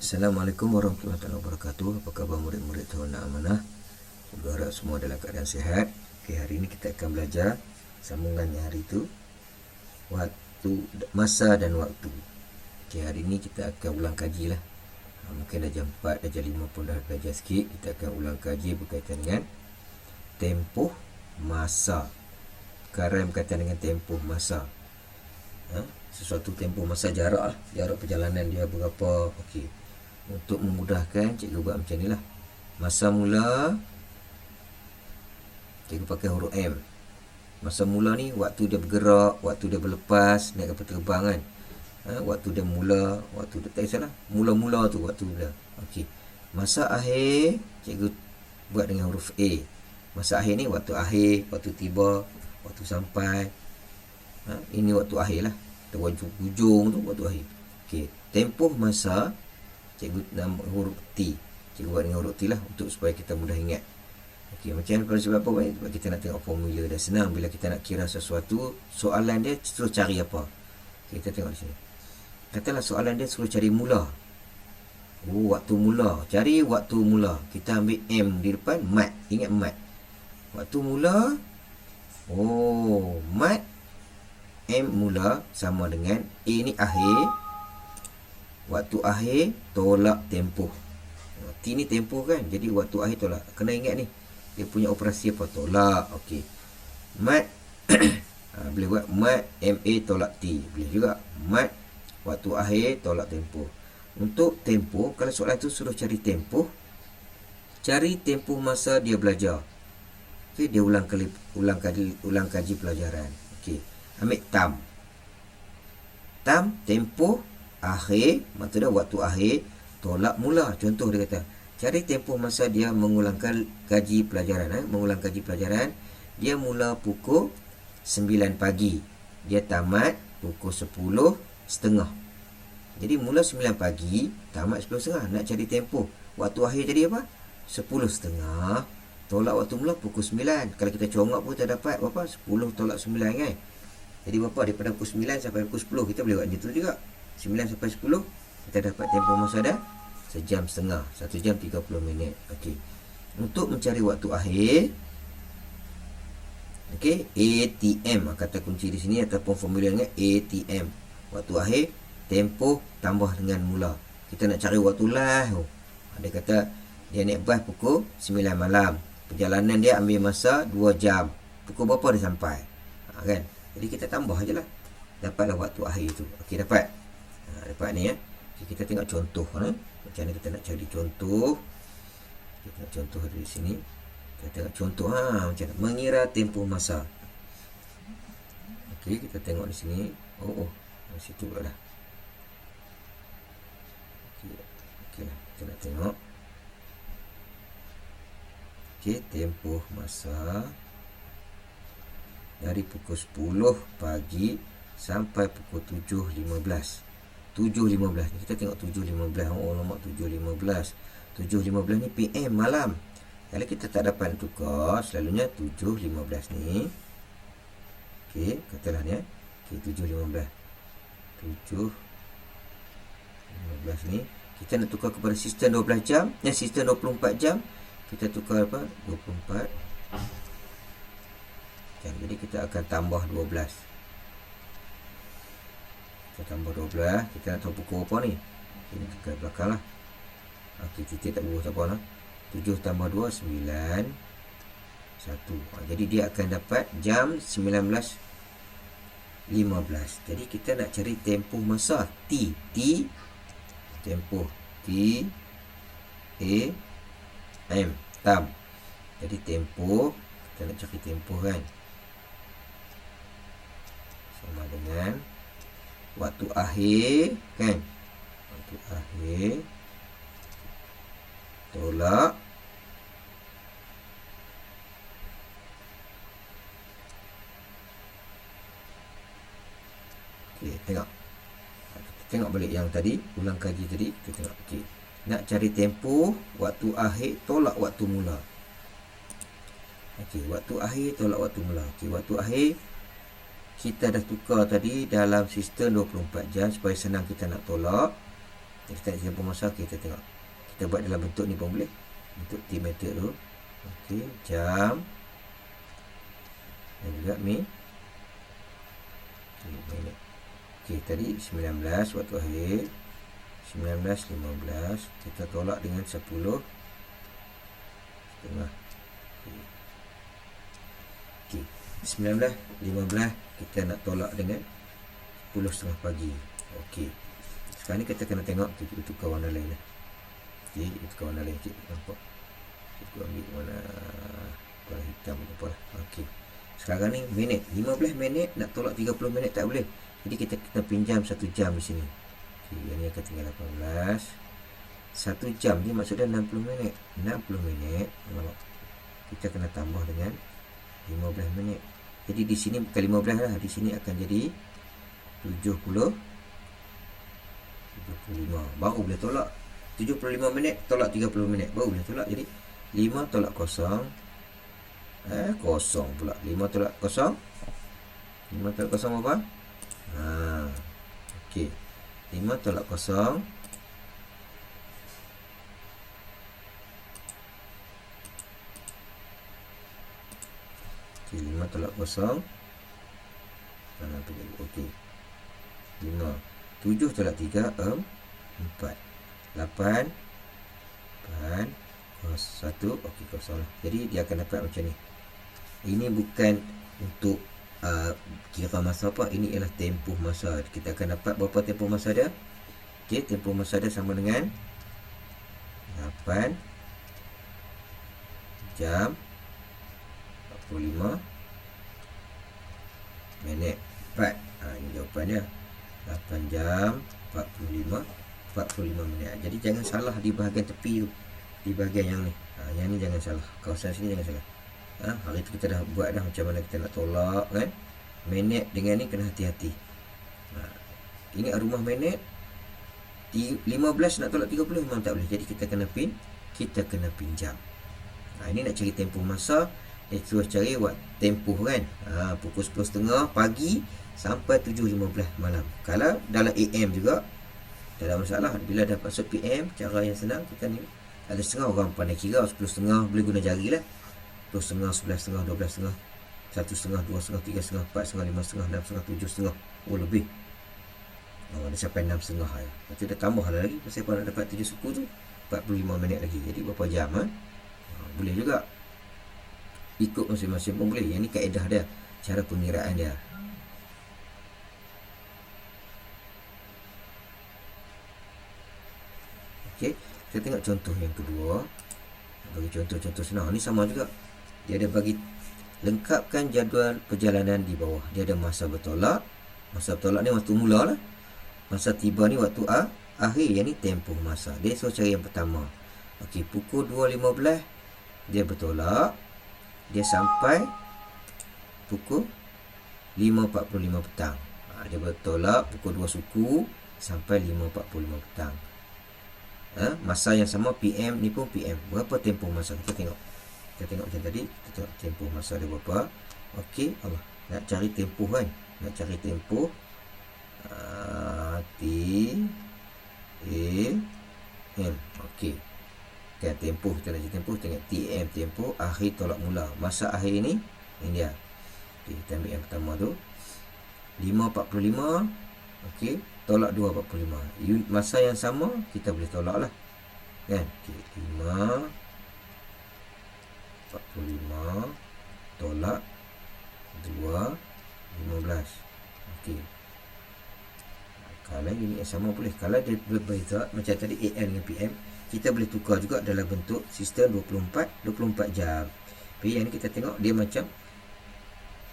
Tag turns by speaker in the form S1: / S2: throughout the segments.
S1: Assalamualaikum warahmatullahi wabarakatuh. Apa khabar murid-murid tahun amanah? Semoga harap semua dalam keadaan sihat. Okey, hari ini kita akan belajar sambungannya hari itu, waktu, masa dan waktu. Okey, hari ini kita akan ulang kaji lah. Mungkin dah jam 4, dah jam 5 pun dah belajar sikit. Kita akan ulang kaji berkaitan dengan tempoh masa. Perkara yang berkaitan dengan tempoh masa. Sesuatu tempoh masa, jarak lah. Jarak perjalanan dia berapa. Okey. Untuk memudahkan, cikgu buat macam ni lah. Masa mula, cikgu pakai huruf M. Masa mula ni, waktu dia bergerak, waktu dia berlepas, naik kapal terbang kan. Waktu dia mula, waktu dia tak kisahlah. Mula-mula tu waktu dia. Okey. Masa akhir, cikgu buat dengan huruf A. Masa akhir ni, waktu akhir, waktu tiba, waktu sampai. Ini waktu akhir lah. Ujung tu waktu akhir. Okey. Tempoh masa, cikgu nama huruf T. Cikgu buat dengan huruf T lah untuk supaya kita mudah ingat. Okey, macam mana sebab apa? Sebab kita nak tengok formula dah senang. Bila kita nak kira sesuatu, soalan dia suruh cari apa. Okay, kita tengok di sini. Katalah soalan dia suruh cari mula. Waktu mula. Cari waktu mula. Kita ambil M di depan, mat. Ingat mat. Waktu mula. Mat. M mula sama dengan A ni akhir. Waktu akhir tolak tempoh. T ni tempoh kan. Jadi waktu akhir tolak. Kena ingat ni. Dia punya operasi apa? Tolak. Okey. Mat. Boleh buat mat MA tolak T. Boleh juga. Mat waktu akhir tolak tempoh. Untuk tempoh, kalau soalan tu suruh cari tempoh, cari tempoh masa dia belajar. Okey, dia ulang kaji pelajaran. Okey. Ambil tam. Tam tempoh akhir, maksudnya waktu akhir tolak mula. Contoh dia kata, cari tempoh masa dia mengulangkan kaji pelajaran. Mengulang kaji pelajaran, dia mula pukul 9 pagi. Dia tamat pukul 10.30. Jadi mula 9 pagi, tamat 10.30. Nak cari tempoh. Waktu akhir jadi apa? 10.30. Tolak waktu mula pukul 9. Kalau kita congak pun kita dapat berapa? 10 tolak 9 kan? Jadi berapa? Daripada pukul 9 sampai pukul 10. Kita boleh buat macam tu juga. 9 sampai 10, kita dapat tempoh masa dah 1 jam setengah. 1 jam 30 minit. Okey. Untuk mencari waktu akhir, okey, ATM kata kunci di sini ataupun formula dengan ATM. Waktu akhir, tempoh tambah dengan mula. Kita nak cari waktu lah. Dia kata dia naik bas pukul 9 malam. Perjalanan dia ambil masa 2 jam. Pukul berapa dia sampai? Kan? Jadi kita tambah je lah. Dapatlah waktu akhir tu. Okey, dapat. Dapat ni ya. Okay, kita tengok contoh. Macam mana kita nak cari contoh. Kita tengok contoh di sini. Kita tengok contoh. Macam mana? Mengira tempoh masa. Okey, kita tengok di sini. Di situ pula dah. Okey lah. Kita nak tengok. Okey, tempoh masa dari pukul 10 pagi sampai pukul 7.15. 7.15 ni kita tengok 7.15. Nombor 7.15. 7.15 ni PM malam. Kalau kita tak dapat tukar, selalunya 7.15 ni. Okey, katalah ni. Okey, 7.15. 7.15 ni kita nak tukar kepada sistem 12 jam, sistem 24 jam. Kita tukar apa? 24. Jadi kita akan tambah 12. Kita tambah 12. Kita nak tahu pukul apa ni? Ini ke belakang lah. Okey, titik tak berubah, tak apa lah. 7 tambah 2, 9. 1. Jadi dia akan dapat jam 19.15. Jadi kita nak cari tempoh masa T. Tempoh T A M. Tam. Jadi tempoh, kita nak cari tempoh kan, sama dengan waktu akhir kan. Waktu akhir tolak okey, tengok. Kita tengok balik yang tadi, ulang kaji tadi. Kita tengok. Okey, nak cari tempoh waktu akhir tolak waktu mula. Okey, waktu akhir tolak waktu mula. Okey, waktu akhir kita dah tukar tadi dalam sistem 24 jam supaya senang kita nak tolak. Jadi kita nak tempoh masa, kita tengok. Kita buat dalam bentuk ni pun boleh. Bentuk T method tu. Okey, jam. Dan juga minit. Okey, tadi 19 waktu akhir. 19.15. Kita tolak dengan 10 setengah. Okey, 19.15 kita nak tolak dengan 10 setengah pagi. Okey, sekarang ni kita kena tengok kita tukar warna lain lah. Okey, tukar warna lain sikit. Nampak? Kita ambil warna hitam apa lah. Okey, sekarang ni minit 15 minit nak tolak 30 minit tak boleh. Jadi kita kena pinjam 1 jam di sini. Okey, yang ni akan tinggal 18. 1 jam ni maksudnya 60 minit. 60 minit. Nampak? Kita kena tambah dengan 15 minit. Jadi di sini bukan 15 lah. Di sini akan jadi 75. Baru boleh tolak. 75 minit tolak 30 minit. Baru boleh tolak. Jadi 5 tolak 0. Kosong pula. 5 tolak 0. 5 tolak 0 apa? Okey. 5 tolak 0. Okey, 5 tolak 0. Okey. 5. 7 tolak 3, 4. 8. 1. Okey, kosong lah. Jadi dia akan dapat macam ni. Ini bukan untuk kira masa apa. Ini ialah tempoh masa. Kita akan dapat berapa tempoh masa dia. Okey, tempoh masa dia sama dengan 8 jam 45 minit 4. Ini jawapannya. 8 jam 45 minit. Jadi jangan salah di bahagian tepi tu. Di bahagian yang ni. Yang ni jangan salah. Kawasan sini jangan salah. Hari tu kita dah buat dah macam mana kita nak tolak kan. Minit dengan ni kena hati-hati. Ini rumah minit. 15 nak tolak 30 memang tak boleh. Jadi kita kena pinjam. Ini nak cari tempoh masa. Terus cari tempoh kan. Pukul 10.30 pagi sampai 7.15 malam. Kalau dalam AM juga tak ada masalah. Bila dah masuk PM, cara yang senang kita ni. Ada setengah orang pandai kira. 10.30 boleh guna jari lah. 10.30, 11.30, 12.30, 1.30, 2.30, 3.30, 4.30, 5.30, 6.30, 7.30. Oh, lebih. Ada sampai 6.30 ya. Lepas dia tambah lah lagi. Pasal kalau nak dapat 7 suku tu 45 minit lagi. Jadi berapa jam boleh juga. Ikut masing-masing pun boleh. Yang ni kaedah dia. Cara pengiraan dia. Okey, kita tengok contoh yang kedua. Bagi contoh-contoh senang. Ni sama juga. Dia ada bagi lengkapkan jadual perjalanan di bawah. Dia ada masa bertolak. Masa bertolak ni waktu mula lah. Masa tiba ni waktu akhir. Yang ni tempoh masa. Dia suruh cari yang pertama. Okey, pukul 2.15 dia bertolak. Dia sampai pukul 5.45 petang. Dia bertolak pukul 2 suku sampai 5.45 petang. Masa yang sama PM ni pun PM. Berapa tempoh masa? Kita tengok macam tadi. Kita tengok tempoh masa dia berapa. Okey, Allah. Nak cari tempoh kan. Nak cari tempoh T A M. Okey. Kan tempoh, kita nak cari tempoh. Tengok TM, tempoh akhir tolak mula. Masa akhir ni ini dia. Okey, kita ambil yang pertama tu 5.45. Okey, tolak 2.45. Masa yang sama kita boleh tolak lah kan. Okey, 5.45 tolak 2.15. Okey, kalau ini sama boleh. Kalau dia berbeza macam tadi AM dengan PM, kita boleh tukar juga dalam bentuk sistem 24 jam. Tapi yang ni kita tengok dia macam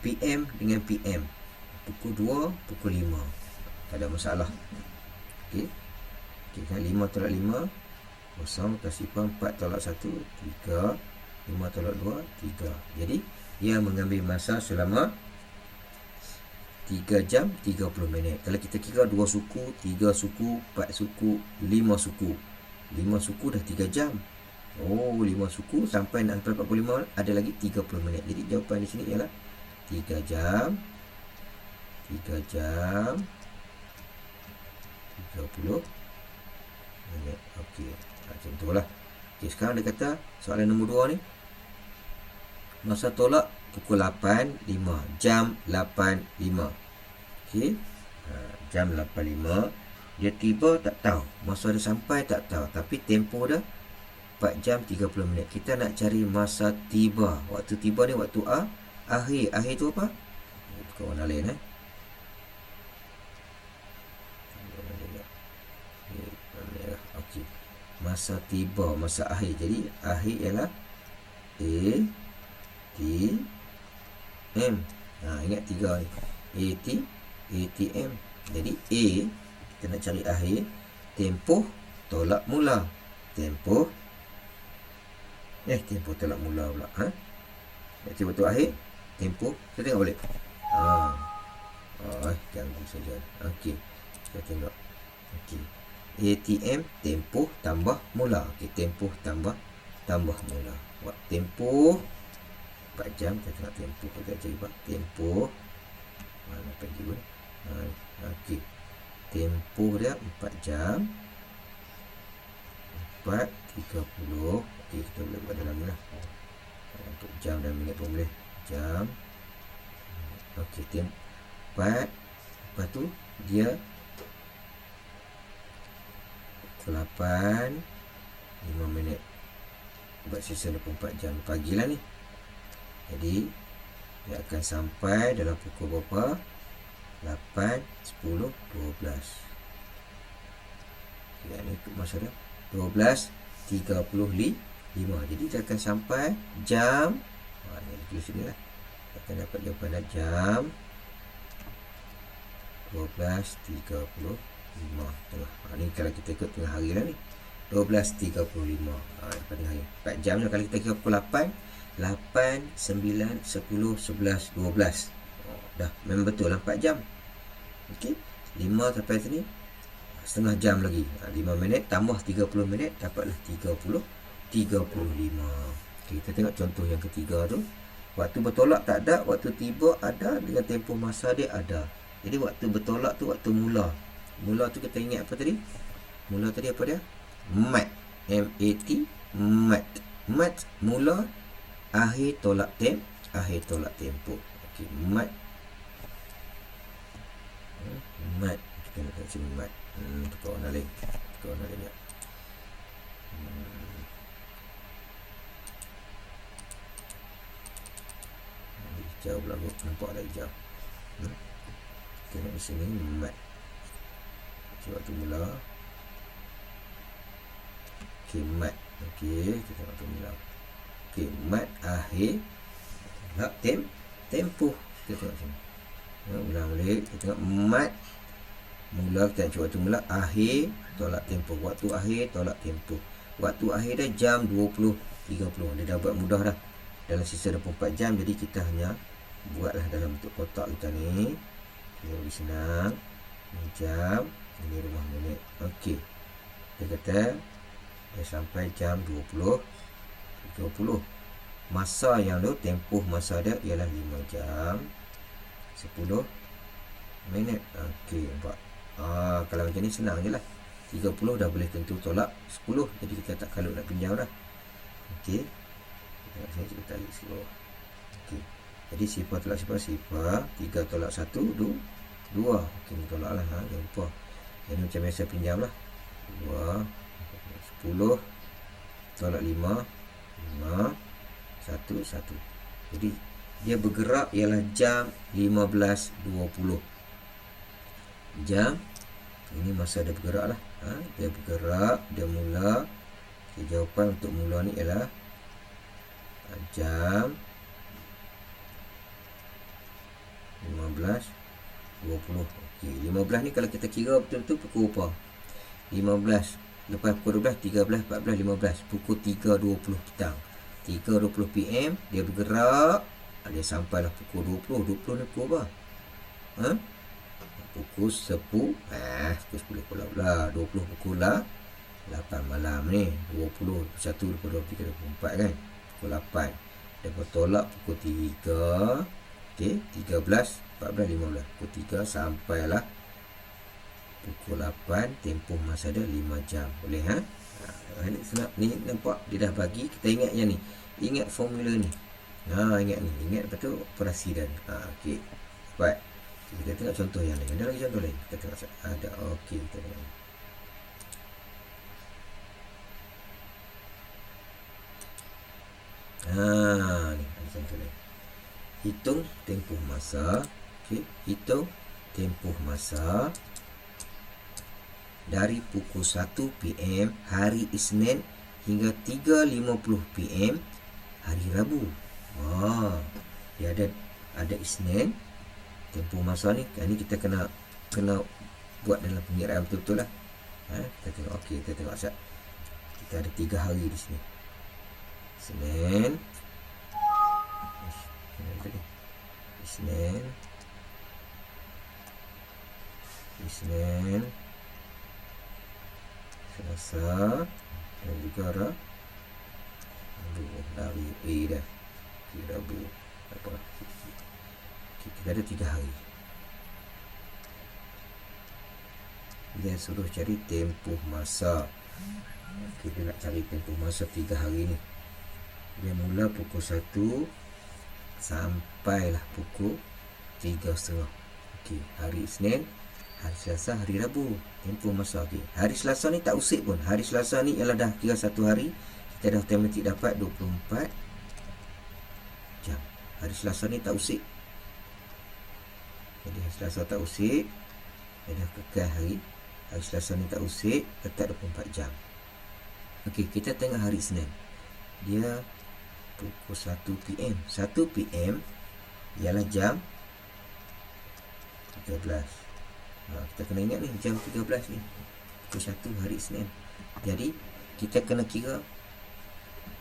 S1: PM dengan PM. Pukul 2, pukul 5. Tak ada masalah. Okey. Okey, 5 tolak 5 kosong, kasih 4 tolak 1 3, 5 tolak 2 3. Jadi ia mengambil masa selama 3 jam 30 minit. Kalau kita kira 2 suku, 3 suku, 4 suku, 5 suku. 5 suku dah 3 jam. Oh, 5 suku sampai nak 45 ada lagi 30 minit. Jadi jawapan di sini ialah 3 jam 30 Okey, contohlah. Okey, sekarang dia kata soalan nombor 2 ni, masa tolak pukul 8.05, jam 8.05. Okey, jam 8.05. Dia tiba tak tahu, masa dia sampai tak tahu, tapi tempoh dah 4 jam 30 minit. Kita nak cari masa tiba. Waktu tiba ni waktu akhir. Akhir tu apa? Tukar warna lain Okey. Masa tiba, masa akhir. Jadi akhir ialah ATM. Ingat 3 ni. ATM. Jadi A, kita nak cari akhir. Tempoh tolak mula. Tempoh tolak mula pula. Nanti waktu akhir. Tempoh. Kita tengok balik. Ganggu saja. Okey, kita tengok. Okey, ATM tempoh tambah mula. Okey, tempoh tambah mula. Buat tempoh 4 jam. Kita tengok tempoh. Kita cari buat tempoh. Mana panggil ni? Okey, tempoh dia 4 jam 4.30. Okey, kita boleh buat dalam ni lah. Untuk jam dan minit pun boleh. Jam. Okey, 4. Lepas tu dia pukul 8 5 minit. Buat sisa 24 jam pagi lah ni. Jadi dia akan sampai dalam pukul berapa? 8, 10, 12. Ya, ni masa dia 12.35. Jadi dia akan sampai jam ni tulis sini lah. Akan dapat jawapan jam 12.35 tengah. Ni kalau kita ikut tengah hari lah ni 12.35 pada hari 4 jam lah. Kalau kita kira pukul 8 9, 10, 11, 12 dah memang betul lah 4 jam. Okey, 5 sampai sini setengah jam lagi. 5 minit tambah 30 minit dapatlah 35. Okay, kita tengok contoh yang ketiga tu. Waktu bertolak tak ada, waktu tiba ada, dengan tempoh masa dia ada. Jadi waktu bertolak tu waktu mula. Mula tu kita ingat apa tadi? Mula tadi apa dia? Mat. M-A-T. Mat. Mat mula, akhir tolak tempoh. Okey, mat. Mat. Kita nak cari mat. Tukar warna lain. Ya. Hijau pula kot. Nampak ada hijau. Tengok di sini mat. Okey, waktu mula. Okey, mat. Okey, kita tengok waktu mula. Okey, mat akhir tolak tempoh. Kita tengok sini. Ulang balik. Kita tengok mat mula, kita nak cuba waktu mula, akhir tolak tempoh. Waktu akhir tolak tempoh. Waktu akhir dah jam 20.30. Dia dah buat mudah dah. Dalam sisa 24 jam. Jadi kita hanya buatlah dalam bentuk kotak kita ni. Dia lebih senang. Ini jam, ini rumah minit. Okey, dia kata dia sampai jam 20.30. Masa yang tu, tempoh masa dia ialah 5 jam 10 minit. Okey, nampak? Kalau macam ni senang je lah. 30 dah boleh tentu tolak 10. Jadi kita tak kalut nak pinjam dah. Okey, tengok sini kita tarik sikit. Okey, jadi sifar tolak sifar. 3 tolak 1 2. Okey, ni tolak lah. Jangan lupa. Ini macam biasa pinjam lah. 2 10 tolak 5 1. Jadi dia bergerak ialah jam 15.20. Jam ini masa dia bergerak lah. Dia bergerak, dia mula. Okay, jawapan untuk mula ni ialah jam 15.20. Okey, 15 ni kalau kita kira betul-betul pukul apa? 15 lepas pukul 12, 13, 14, 15. Pukul 3.20 petang. 3.20 PM dia bergerak. Dia sampailah pukul 20. 20 ni pukul apa? Pukul 10. Pukul 10 pula. 20 pukul 8 malam ni. 20, 21, 22, 23, 24 kan. Pukul 8. Dia bertolak pukul 3. Okey, 13, 14, 15. Pukul 3 sampailah Pukul 8, tempoh masa dia 5 jam. Boleh ha? Ni senang. Ni nampak dia dah bagi. Kita ingat yang ni. Ingat formula ni. Ingat ni. Ingat lepas tu operasi dan. Okey. Baik. Kita tengok contoh yang lain. Ada lagi contoh lain? Kita tengok. Ada. Okey. Kita tengok. Ni. Ada contoh lain. Hitung tempoh masa. Okey. Hitung tempoh masa dari pukul 1 PM hari Isnin hingga 3.50 PM hari Rabu. Dia ada Isnin. Tempoh masa ni kita kena buat dalam pengiraan betul-betul lah. Kita tengok. Okey, kita tengok sekejap. Kita ada 3 hari di sini. Isnin, Selasa dan juga Rabu. Hari dah. Okey, Rabu. Apa? Okey, kita ada 3 hari. Dia suruh cari tempoh masa. Kita nak cari tempoh masa 3 hari ni. Dia mula pukul 1 sampailah pukul 3.30. Okey, hari Isnin, hari Selasa, hari Rabu. Tempoh masa. Okey, hari Selasa ni tak usik pun. Hari Selasa ni ialah dah kira 1 hari. Kita dah automatik dapat 24 jam. Hari Selasa ni tak usik. Jadi hari Selasa tak usik. Dia dah kekal hari Selasa ni tak usik, tetap 24 jam. Okey, kita tengok hari Isnin. Dia pukul 1 PM. 1 PM ialah jam 13. Kita kena ingat ni, jam 13 ni. Pukul 1 hari Isnin. Jadi, kita kena kira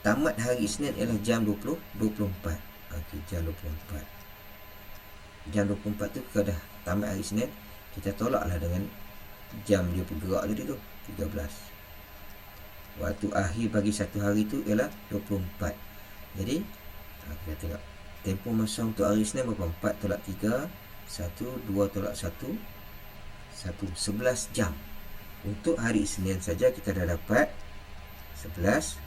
S1: tamat hari Isnin ialah jam 24. Okey, jam 24. Jam 24 tu kalau dah tamat hari Isnin, kita tolaklah dengan jam dia bergerak tadi tu, 13. Waktu akhir bagi satu hari tu ialah 24. Jadi, kita tengok tempoh masa untuk hari Isnin berapa? 4 tolak 3, 1, 2 tolak 1, 11 jam. Untuk hari Isnin saja kita dah dapat 11.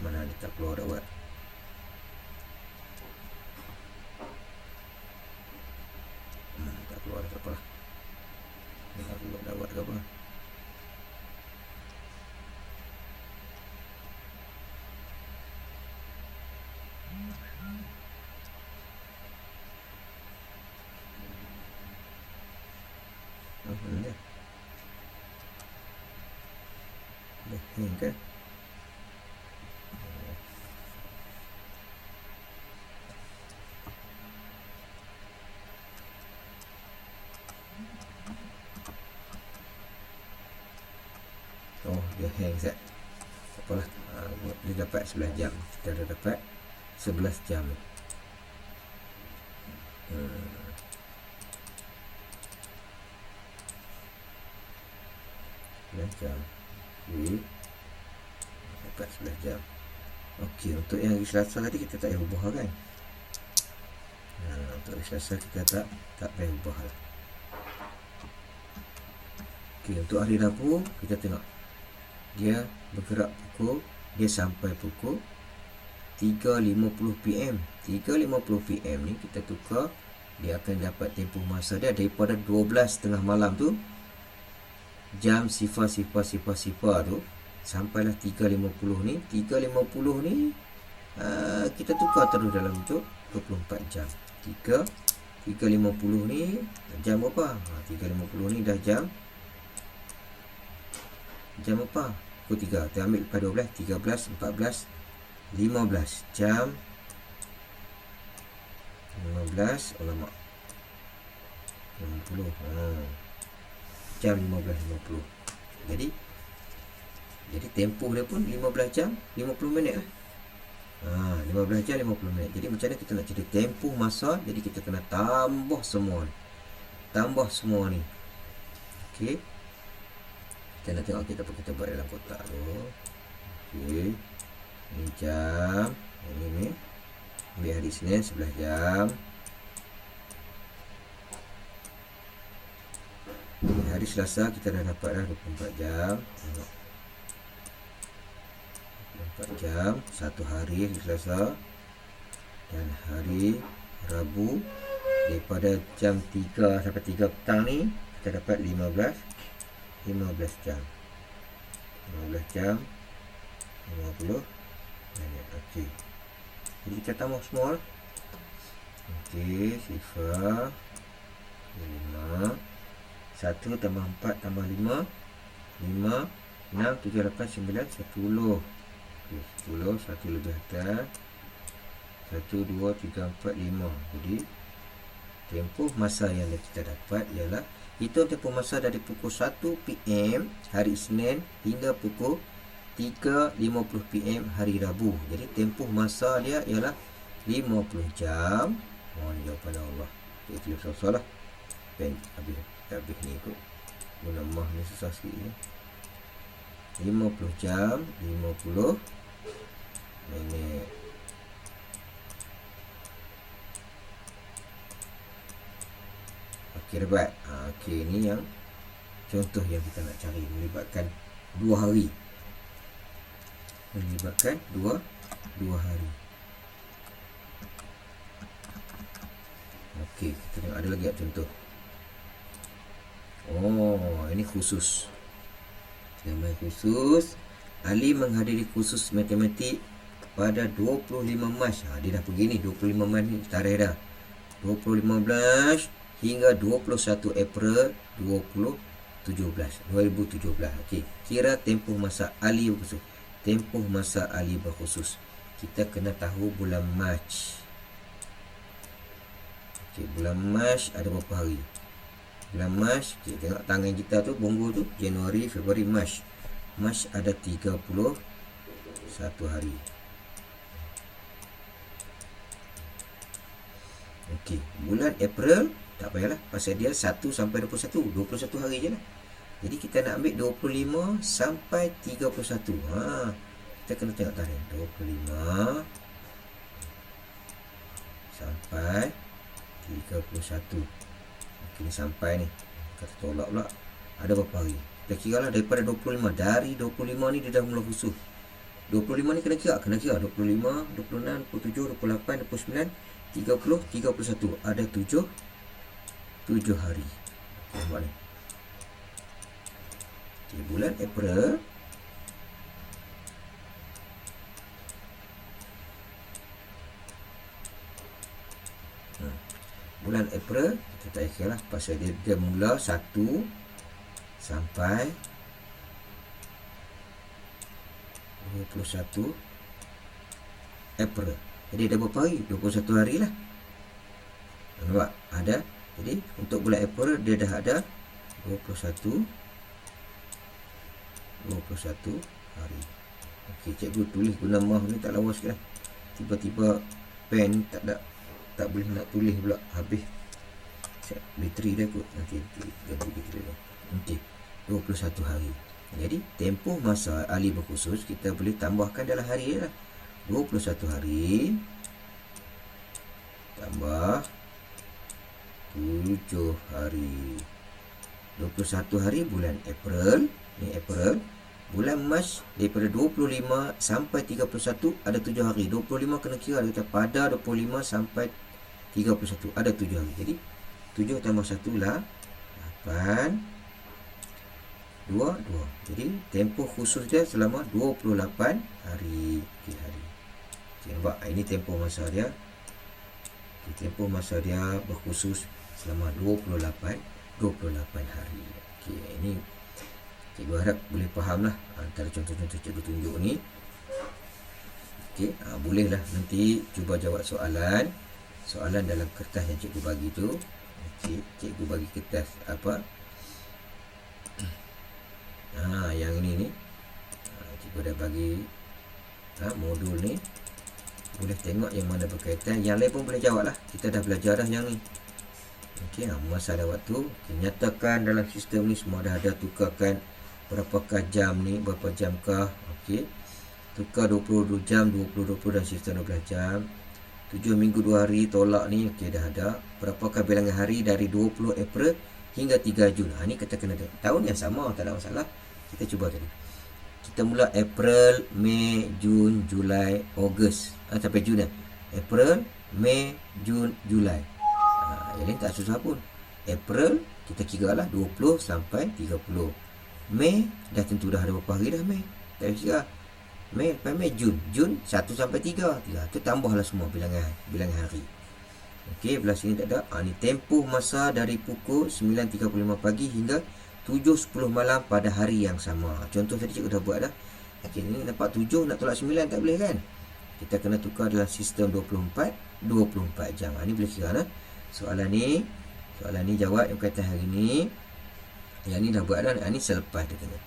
S1: Mana ni tak keluar dah buat. Tak keluar dah, tak apalah. Tak keluar dah buat ke apa. Dah hang ke? Dia hang set. Tak apalah. Dia dapat 11 jam. Kita dah dapat 11 jam. 11 jam. Okey. Dapat 11 jam. Okey, untuk yang hari Selasa tadi kita tak payah ubah kan? Untuk hari Selasa kita tak payah ubah lah. Okey, untuk hari Rabu kita tengok. Dia bergerak dia sampai pukul 3.50 PM. 3.50 PM ni kita tukar, dia akan dapat tempoh masa dia daripada 12.30 malam tu, jam sifar tu, sampailah 3.50 ni. 3.50 ni kita tukar terus dalam bentuk 24 jam. 3.50 ni jam berapa? 3.50 ni dah jam apa? Pukul 3. Kita ambil lepas 12, 13, 14, 15 jam. 15, alamak, 50. Jam 15.50. Jadi tempoh dia pun 15 jam 50 minit lah. 15 jam 50 minit. Jadi macam mana kita nak cari tempoh masa? Jadi kita kena tambah semua ni. Okey. Kita nak tengok kita buat dalam kotak tu. Okey. Ini jam. Ini ambil hari Isnin 11 jam. hari Selasa kita dah dapat dah 24 jam. Tengok. 24 jam, satu hari Selasa. Dan hari Rabu, daripada jam 3 sampai 3 petang ni, kita dapat 15 jam. 15 jam 50 minit. Okey. Jadi kita tambah semua lah. Okey, sifar 5 1 tambah 4 tambah 5 5 6 7 8 9 10. Okey, 10 1 lebih atas 1 2 3 4 5. Jadi tempoh masa yang kita dapat ialah hitung tempoh masa dari pukul 1 PM hari Isnin hingga pukul 3.50 PM hari Rabu. Jadi tempoh masa dia ialah 50 jam. Mohon jawapan Allah. Kita tulis susah lah. Pen habis ni kot. Guna mah ni susah sikit ni. 50 jam 50 minit. Okey, dapat. Okey, ni yang contoh yang kita nak cari, melibatkan 2 hari. Melibatkan 2 hari. Okey, kita tengok ada lagi tak contoh. Oh, ini khusus. Gambar khusus. Ali menghadiri kursus matematik pada 25 Mac. Dia dah pergi ni 25 Mac ni tarikh dah. 25 Mac hingga 21 April 2017. Okey, kira tempoh masa Ali berkhusus. Tempoh masa Ali berkhusus. Kita kena tahu bulan Mac. Okey, bulan Mac ada berapa hari? Bulan Mac, kita tengok tangan kita tu, bonggu tu, Januari, Februari, Mac. Mac ada 31 hari. Okey, bulan April tak payahlah, pasal dia 1 sampai 21 hari je lah. Jadi kita nak ambil 25 sampai 31. Kita kena tengok tarikh 25 sampai 31. Okey, ni sampai ni. Kata tolak pula. Ada berapa hari? Kita kira lah daripada 25. Dari 25 ni dia dah mula khusus. 25 ni kena kira 25, 26, 27, 28, 29, 30, 31. Ada 7 hari. Nampak ni. Okay, bulan April bulan April kita tak kira lah, pasal dia mula 1 sampai 21 April. Jadi ada berapa hari? 21 hari lah. Nampak? Ada. Jadi untuk bulan April dia dah ada 21 hari. Okey, cikgu tulis guna mah ni tak lawas ke lah. Tiba-tiba pen tak boleh nak tulis pula, habis bateri dah kot. Nanti ganti bateri dah. Okey, 21 hari. Jadi tempoh masa Ali berkhusus kita boleh tambahkan dalam hari lah. 21 hari tambah 7 hari. 21 hari bulan April. Ni April. Bulan Mac daripada 25 sampai 31 ada 7 hari. 25 kena kira kita pada 25 sampai 31 ada 7 hari. Jadi 7 tambah 1 lah 8 2. Jadi tempoh khusus dia selama 28 hari. Okey, hari. Okey, nampak? Ini tempoh masa dia. Okey, tempoh masa dia berkhusus selama 28 hari. Okey, ini cikgu harap boleh faham lah antara contoh-contoh cikgu tunjuk ni. Okey, bolehlah nanti cuba jawab soalan dalam kertas yang cikgu bagi tu. Okey, cikgu bagi kertas apa? Yang ini ni. Cikgu dah bagi modul ni. Boleh tengok yang mana berkaitan. Yang lain pun boleh jawab lah. Kita dah belajar dah yang ni. Okey, masalah waktu. Okay, nyatakan dalam sistem ni semua dah ada. Tukarkan berapakah jam ni, berapa jamkah. Okey, tukar 22 jam, 20 dan sistem 12 jam. 7 minggu 2 hari tolak ni. Okey, dah ada. Berapakah bilangan hari dari 20 April hingga 3 Jun. Ni kita kena tahun yang sama, tak ada masalah. Kita cuba tadi. Kita mula April, Mei, Jun, Julai, Ogos. Sampai Jun dah. April, Mei, Jun, Julai. Yang lain tak susah pun. April, kita kira lah 20 sampai 30. Mei, dah tentu dah ada berapa hari dah Mei. Tak payah kira. Mei, lepas Mei, Jun. Jun, 1 sampai 3. Tu tambahlah semua bilangan hari. Okey, belah sini tak ada. Ni tempoh masa dari pukul 9.35 pagi hingga 7.10 malam pada hari yang sama. Contoh tadi cikgu dah buat dah. Okey, ni nampak 7 nak tolak 9 tak boleh kan? Kita kena tukar dalam sistem 24 jam. Ni boleh kira lah. Soalan ni jawab yang berkaitan hari ni. Yang ni dah buat dah. Ni selepas dia kena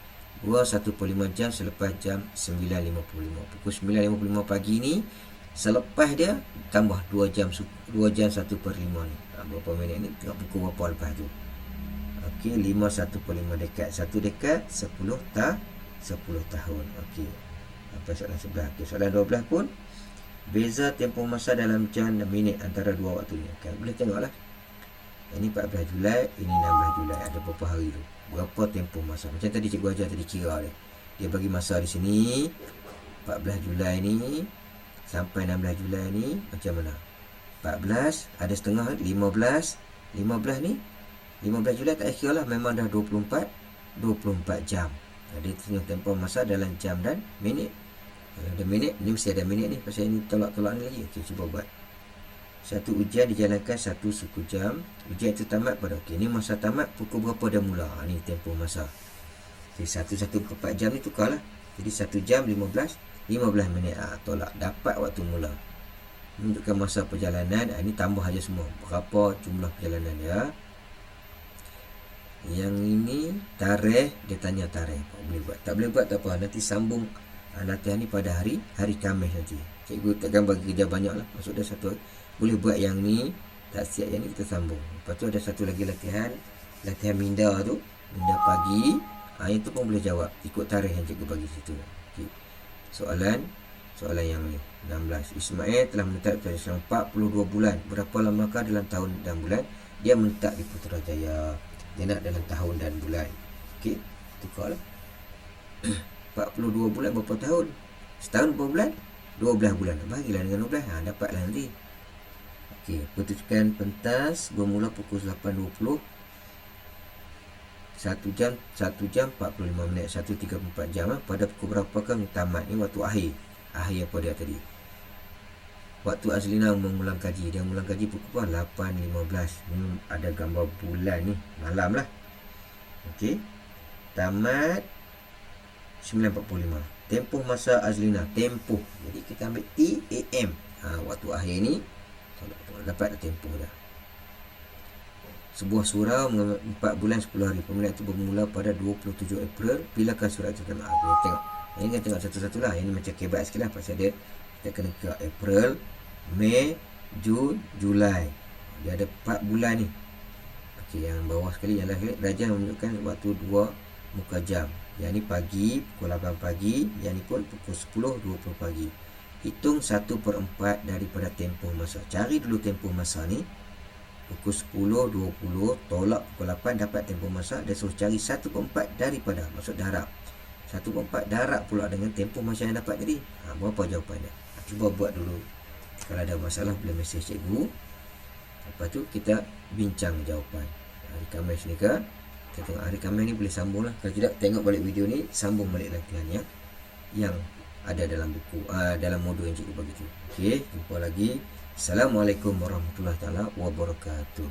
S1: 21.5 jam selepas jam 9.55. Pukul 9.55 pagi ni, selepas dia tambah 2 jam 1/5 ni. Berapa minit ni? Tengok pukul berapa lepas tu. Okey, 5 dekat 1 dekat 10 tahun. Okey. Sampai soalan 11. Okey, soalan 12 pun beza tempoh masa dalam jam dan minit antara dua waktu ni. Okay, boleh tengoklah. Ini 14 Julai, ini 16 Julai. Ada berapa hari tu? Berapa tempoh masa? Macam tadi cikgu ajar tadi kira dia. Dia bagi masa di sini 14 Julai ni sampai 16 Julai ni macam mana? 14 ada setengah, 15 ni 15 Julai tak kira lah, memang dah 24 jam. Dia tengok tempoh masa dalam jam dan minit. Kalau ada minit, ni mesti ada minit ni. Pasal ni tolak-tolak ni lagi. Okey, cuba buat. Satu ujian dijalankan 1 suku jam. Ujian itu tamat pada ni masa tamat pukul berapa dia mula. Ni tempoh masa. Okey, 1/4 jam ni tukarlah. Jadi 1 jam 15 minit. Tolak dapat waktu mula. Menunjukkan masa perjalanan. Ini tambah aja semua. Berapa jumlah perjalanan dia. Yang ini tarikh, dia tanya tarikh. Boleh buat. Tak boleh buat tak apa. Nanti sambung latihan ni pada hari Khamis nanti. Cikgu takkan bagi kerja banyak lah. Maksud dia satu boleh buat yang ni, tak siap yang ni kita sambung. Lepas tu ada satu lagi latihan minda tu, minda pagi. Yang tu pun boleh jawab ikut tarikh yang cikgu bagi situ. Okay. Soalan yang ni 16. Ismail telah menetap selama 42 bulan. Berapa lamakah dalam tahun dan bulan dia menetap di Putrajaya? Dia nak dalam tahun dan bulan. Okey, tukarlah. 42 bulan berapa tahun? Setahun berapa bulan? 12 bulan. Bagilah dengan 12. Dapatlah nanti. Okey, putuskan pentas bermula pukul 8.20. 1 jam 45 minit. 1.34 jam. Pada pukul berapakah tamat? Ni waktu akhir. Akhir apa dia tadi? Waktu Azlina mengulang kaji. Dia mengulang kaji pukul 8.15. Ni ada gambar bulan ni. Malam lah. Okey. Tamat 9.45. Tempoh masa Azlina. Tempoh. Jadi kita ambil TAM. Waktu akhir ni. Dapat tempoh dah. Sebuah surau 4 bulan 10 hari. Pemilihan itu bermula pada 27 April. Bilakah surat itu terima? Tengok. Ini kan tengok satu-satu lah. Ini macam kebat sikit lah. Pasal dia kita kena ke April, Mei, Jun, Julai. Dia ada 4 bulan ni. Okey, yang bawah sekali yang rajah menunjukkan waktu 2 muka jam. Yang ni pagi pukul 8 pagi, yang ni pun pukul 10.20 pagi. Hitung 1/4 daripada tempoh masa. Cari dulu tempoh masa ni. Pukul 10.20 tolak pukul 8 dapat tempoh masa. Dia suruh cari 1/4 daripada. Maksud darab. 1/4 darab pula dengan tempoh masa yang dapat tadi. Berapa jawapannya? Cuba buat dulu. Kalau ada masalah boleh mesej cikgu. Lepas tu kita bincang jawapan. Hari Khamis ni ke? Kita tengok hari Khamis ni boleh sambung lah. Kalau tidak, tengok balik video ni, sambung balik latihannya yang ada dalam buku, dalam modul yang cikgu bagi tu. Okey, jumpa lagi. Assalamualaikum warahmatullahi wabarakatuh.